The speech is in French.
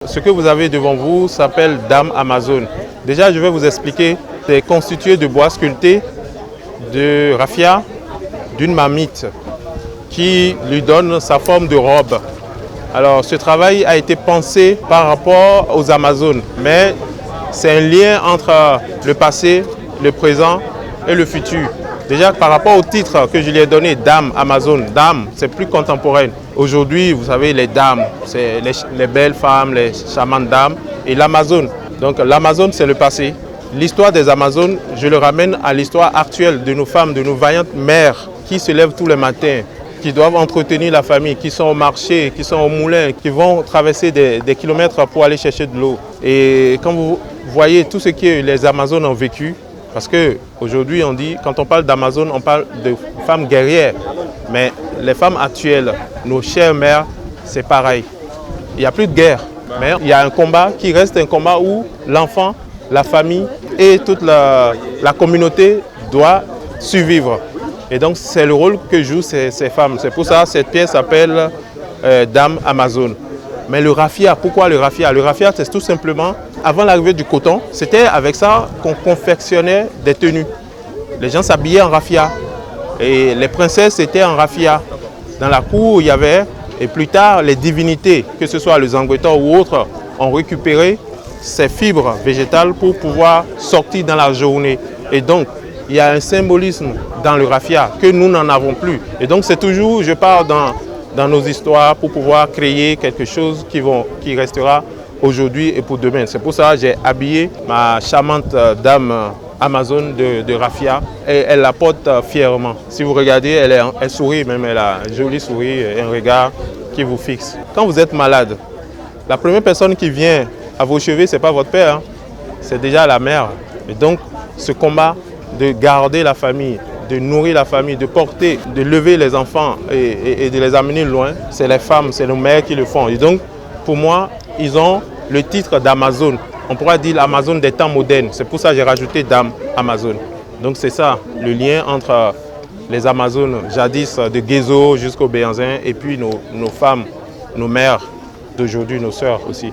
Ce que vous avez devant vous s'appelle Dame Amazone. Déjà, je vais vous expliquer. C'est constitué de bois sculpté, de raffia, d'une marmite qui lui donne sa forme de robe. Alors, ce travail a été pensé par rapport aux Amazones, mais c'est un lien entre le passé, le présent et le futur. Déjà, par rapport au titre que je lui ai donné, Dame Amazone, Dame, c'est plus contemporain. Aujourd'hui, vous savez, les dames, c'est les belles femmes, les charmantes dames, et l'Amazone. Donc, l'Amazone, c'est le passé. L'histoire des Amazones, je le ramène à l'histoire actuelle de nos femmes, de nos vaillantes mères qui se lèvent tous les matins, qui doivent entretenir la famille, qui sont au marché, qui sont au moulin, qui vont traverser des kilomètres pour aller chercher de l'eau. Et quand vous voyez tout ce que les Amazones ont vécu, parce qu'aujourd'hui on dit, quand on parle d'Amazones, on parle de femmes guerrières, mais les femmes actuelles, nos chères mères, c'est pareil. Il n'y a plus de guerre, mais il y a un combat qui reste un combat où l'enfant, la famille et toute la communauté doit survivre. Et donc, c'est le rôle que jouent ces femmes. C'est pour ça que cette pièce s'appelle Dame Amazone. Mais le raffia, pourquoi le raffia? Le raffia, c'est tout simplement, avant l'arrivée du coton, c'était avec ça qu'on confectionnait des tenues. Les gens s'habillaient en raffia. Et les princesses étaient en raffia. Dans la cour, il y avait, et plus tard, les divinités, que ce soit les Angouétans ou autres, ont récupéré ces fibres végétales pour pouvoir sortir dans la journée. Et donc, il y a un symbolisme dans le raffia que nous n'en avons plus. Et donc, c'est toujours, je pars dans nos histoires pour pouvoir créer quelque chose qui restera aujourd'hui et pour demain. C'est pour ça que j'ai habillé ma charmante dame Amazone de raffia et elle la porte fièrement. Si vous regardez, elle sourit même, elle a un joli sourire et un regard qui vous fixe. Quand vous êtes malade, la première personne qui vient à vos chevet, ce n'est pas votre père, hein, c'est déjà la mère. Et donc, ce combat de garder la famille, de nourrir la famille, de porter, de lever les enfants et de les amener loin, c'est les femmes, c'est nos mères qui le font. Et donc, pour moi, ils ont le titre d'Amazone. On pourrait dire l'Amazone des temps modernes. C'est pour ça que j'ai rajouté Dame Amazone. Donc c'est ça, le lien entre les Amazones jadis de Guézo jusqu'au Béhanzin et puis nos femmes, nos mères d'aujourd'hui, nos sœurs aussi.